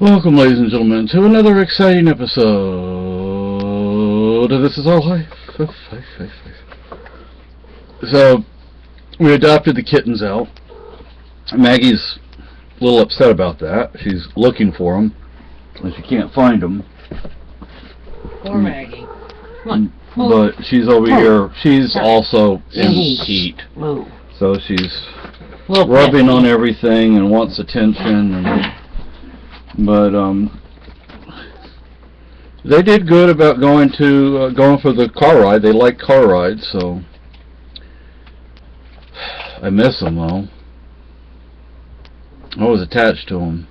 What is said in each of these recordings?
Welcome, ladies and gentlemen, to another exciting episode of This Is All Life. So, we adopted the kittens out. Maggie's a little upset about that. She's looking for them, and she can't find them. Poor Maggie. Come on. But she's over here. She's also in heat. Move. So she's rubbing on everything and wants attention. But they did good about going for the car ride. They like car rides, so I miss them though. I was attached to them.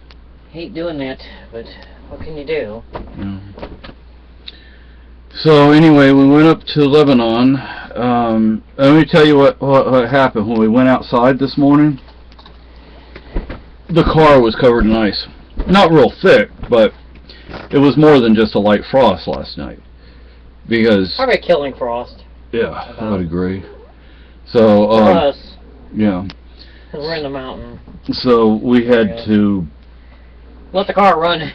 Hate doing that, but what can you do? Yeah. So anyway, we went up to Lebanon. Let me tell you what happened when we went outside this morning. The car was covered in ice. Not real thick, but it was more than just a light frost last night. Because probably a killing frost. Yeah, I would agree. So for us, yeah. Because we're in the mountain. So we had to let the car run.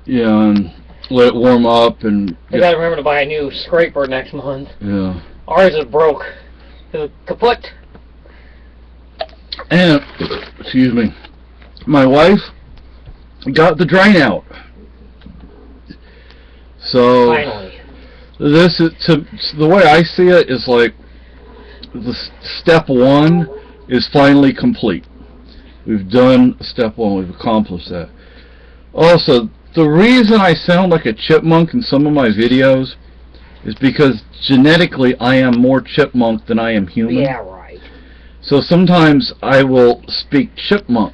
Yeah, and let it warm up, and we gotta remember to buy a new scraper next month. Yeah. Ours is broke. It was kaput. And excuse me, my wife got the drain out. So finally, this is the way I see it is like the step one is finally complete. We've done step one. We've accomplished that. Also, the reason I sound like a chipmunk in some of my videos is because genetically I am more chipmunk than I am human. Yeah, right. So sometimes I will speak chipmunk.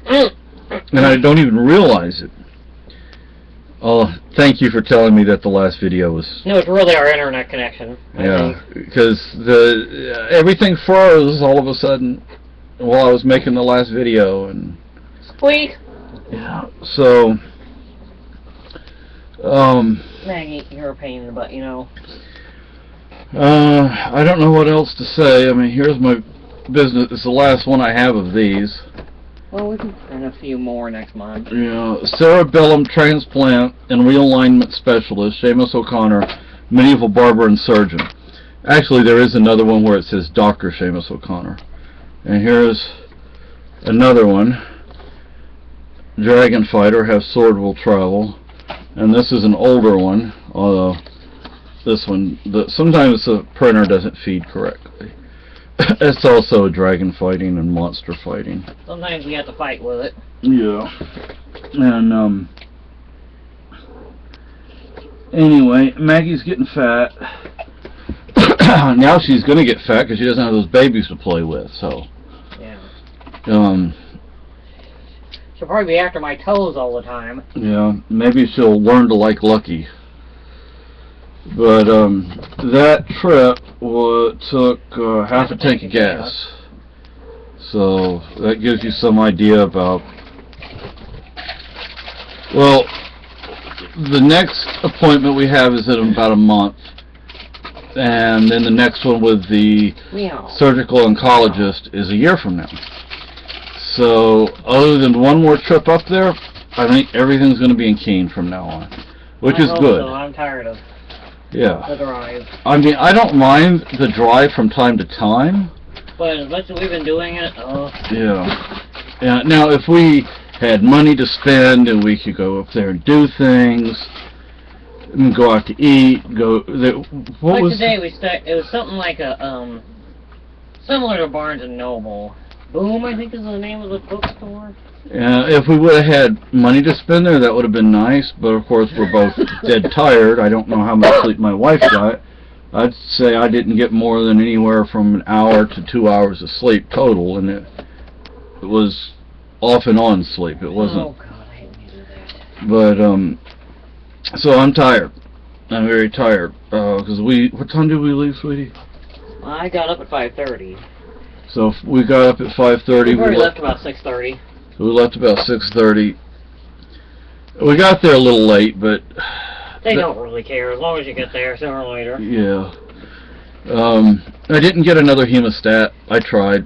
And I don't even realize it. Oh, thank you for telling me that the last video was... No, it's really our internet connection. Yeah, because everything froze all of a sudden while I was making the last video. And squeak! Yeah, so... Maggie, you're a pain in the butt, you know. I don't know what else to say. I mean, here's my business. It's the last one I have of these. Well, we can print a few more next month. Yeah, cerebellum transplant and realignment specialist, Seamus O'Connor, medieval barber and surgeon. Actually, there is another one where it says Dr. Seamus O'Connor. And here's another one. Dragon fighter, have sword will travel. And this is an older one, although this one, sometimes the printer doesn't feed correctly. It's also dragon fighting and monster fighting. Sometimes we have to fight with it. Yeah. And, anyway, Maggie's getting fat. Now she's going to get fat because she doesn't have those babies to play with, so. Yeah. She'll probably be after my toes all the time. Yeah, maybe she'll learn to like Lucky. But that trip took half a tank of gas. So that gives you some idea about... Well, the next appointment we have is in about a month. And then the next one with the surgical oncologist is a year from now. So other than one more trip up there, I think everything's going to be in Keene from now on. Which is good. So. I'm tired of the drive. I mean, I don't mind the drive from time to time. But as much as we've been doing it, Yeah. Now, if we had money to spend and we could go up there and do things, and go out to eat, today it was something like a similar to Barnes and Noble. Boom, I think is the name of the bookstore. If we would have had money to spend there, that would have been nice, but of course we're both dead tired. I don't know how much sleep my wife got. I'd say I didn't get more than anywhere from an hour to 2 hours of sleep total, and it was off and on sleep. It wasn't. Oh God, I hate when you do that. But so I'm tired. I'm very tired because what time did we leave, sweetie? I got up at 5:30. So we got up at 5:30. We left about 6:30. So we left about 6:30. We got there a little late, but they don't really care as long as you get there sooner or later. Yeah. I didn't get another hemostat. I tried.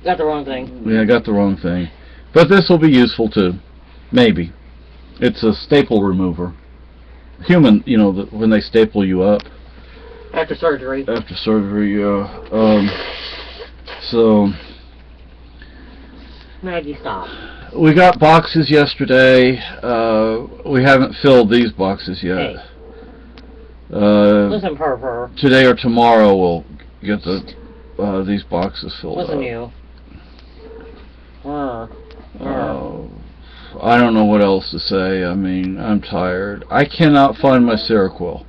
Got the wrong thing. Yeah, I got the wrong thing. But this will be useful too. Maybe. It's a staple remover. Human, you know, when they staple you up After surgery. after surgery. So Maggie, stop. we got boxes yesterday. We haven't filled these boxes yet. Hey. Listen, Purr. Today or tomorrow we'll get these boxes filled Listen, up. you. I don't know what else to say. I mean, I'm tired. I cannot find my Seroquel.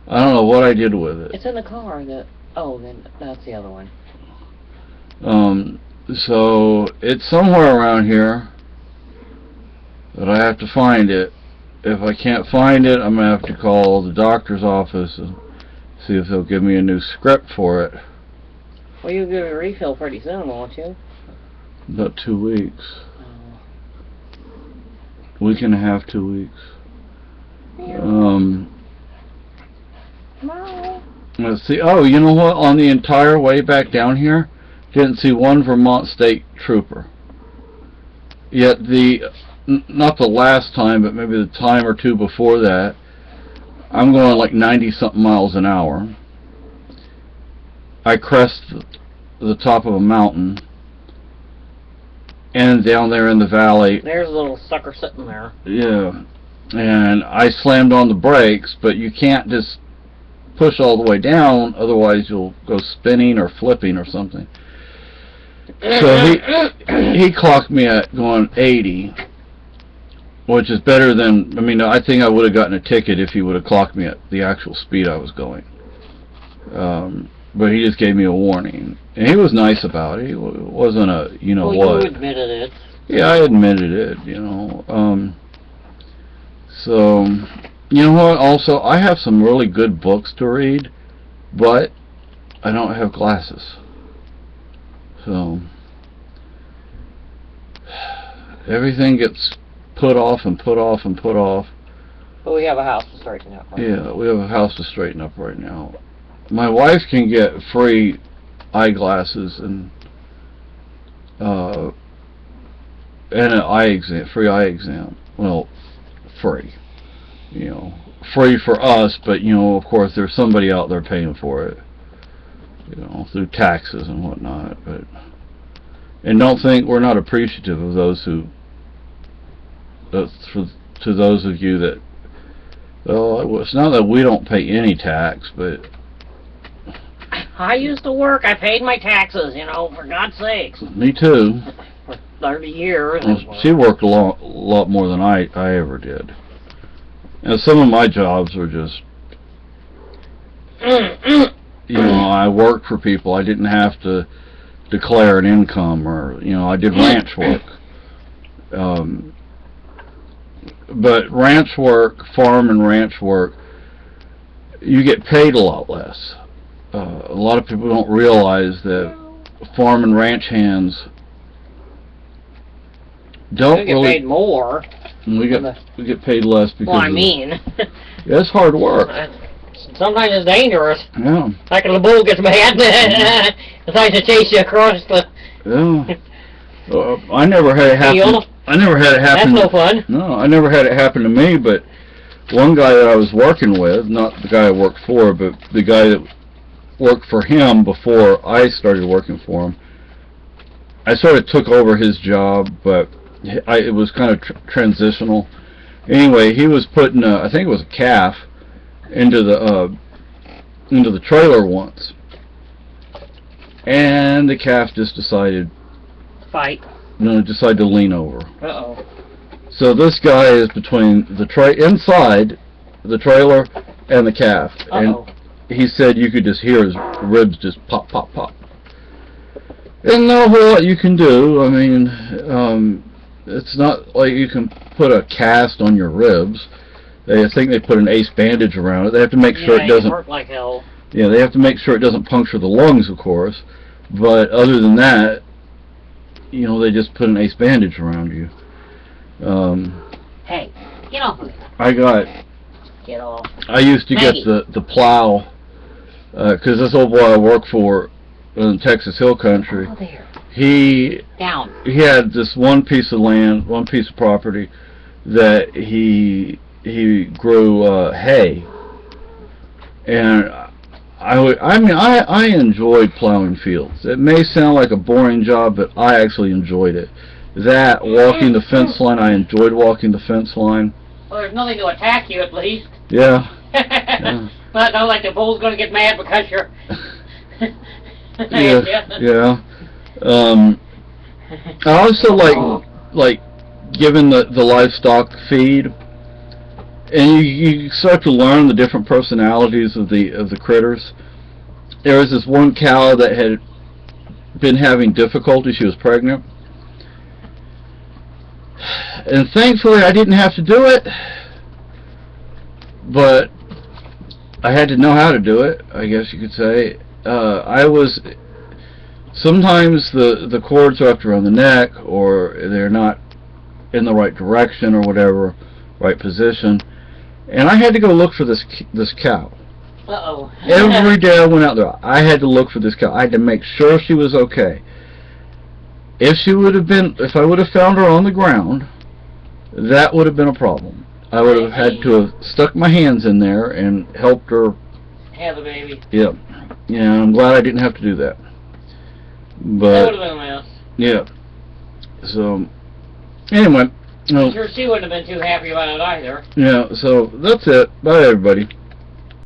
I don't know what I did with it. It's in the car. Oh, then that's the other one. So it's somewhere around here, but I have to find it. If I can't find it, I'm gonna have to call the doctor's office and see if they'll give me a new script for it. Well, you'll get a refill pretty soon, won't you? About 2 weeks. Week and a half, 2 weeks. Let's see. Oh, you know what? On the entire way back down here, didn't see one Vermont State Trooper. Yet not the last time, but maybe the time or two before that, I'm going like 90-something miles an hour. I crest the top of a mountain, and down there in the valley, there's a little sucker sitting there. yeah, and I slammed on the brakes, but you can't just push all the way down, otherwise you'll go spinning or flipping or something. So he clocked me at going 80, which is better than, I mean, I think I would have gotten a ticket if he would have clocked me at the actual speed I was going. But he just gave me a warning. And he was nice about it. He wasn't a, you know what. You admitted it. Yeah, I admitted it, you know. So, you know what, also, I have some really good books to read, but I don't have glasses. So, everything gets put off and put off and put off. But we have a house to straighten up. Right? Yeah, we have a house to straighten up right now. My wife can get free eyeglasses and an eye exam, free eye exam. Well, free. You know, free for us, but you know, of course, there's somebody out there paying for it. You know, through taxes and whatnot. And don't think we're not appreciative of those who. To those of you that. Well, it's not that we don't pay any tax, but. I used to work. I paid my taxes, you know, for God's sakes. Me too. For 30 years. Well, she worked a lot more than I ever did. And some of my jobs were just, you know, I worked for people. I didn't have to declare an income, or, you know, I did ranch work. But ranch work, farm and ranch work, you get paid a lot less. A lot of people don't realize that farm and ranch hands don't we get really paid more. We get paid less because. Well, I mean, yeah, it's hard work. Sometimes it's dangerous. Yeah. Like when the bull gets mad, decides to chase you across the. Yeah. I never had it happen. Field. I never had it happen. That's no fun. No, I never had it happen to me. But one guy that I was working with, not the guy I worked for, but the guy that worked for him before I started working for him. I sort of took over his job, but it was kind of transitional. Anyway, he was putting I think it was a calf into the trailer once, and the calf just decided to lean over. Uh-oh. So this guy is between the inside the trailer and the calf. Uh-oh. And he said you could just hear his ribs just pop, pop, pop. And not a whole lot you can do. I mean, it's not like you can put a cast on your ribs. I think they put an ace bandage around it. They have to make sure it doesn't. Hurt like hell. Yeah, they have to make sure it doesn't puncture the lungs, of course. But other than that, you know, they just put an ace bandage around you. Hey, get off of it. Get off. I used to get the plow, because this old boy I work for in Texas Hill Country, Oh, there. he Down. had this one piece of land, one piece of property, that he grew hay, and I enjoyed plowing fields. It may sound like a boring job, but I actually enjoyed it. That, walking the fence line, I enjoyed walking the fence line. Well, there's nothing to attack you, at least. Yeah. Yeah. Not like the bull's gonna get mad because you're... Yeah. I also like giving the livestock feed, and you start to learn the different personalities of the critters. There was this one cow that had been having difficulty. She was pregnant, and thankfully I didn't have to do it, but I had to know how to do it, I guess you could say. Sometimes the cords are up around the neck, or they're not in the right direction, or whatever, right position, and I had to go look for this cow. Uh-oh. Every day I went out there, I had to look for this cow. I had to make sure she was okay. If I would have found her on the ground, that would have been a problem. I would have had to have stuck my hands in there and helped her have the baby. Yep. Yeah, I'm glad I didn't have to do that. But that would have been a mess. Yeah. So anyway, I'm sure she wouldn't have been too happy about it either. Yeah. So that's it. Bye, everybody.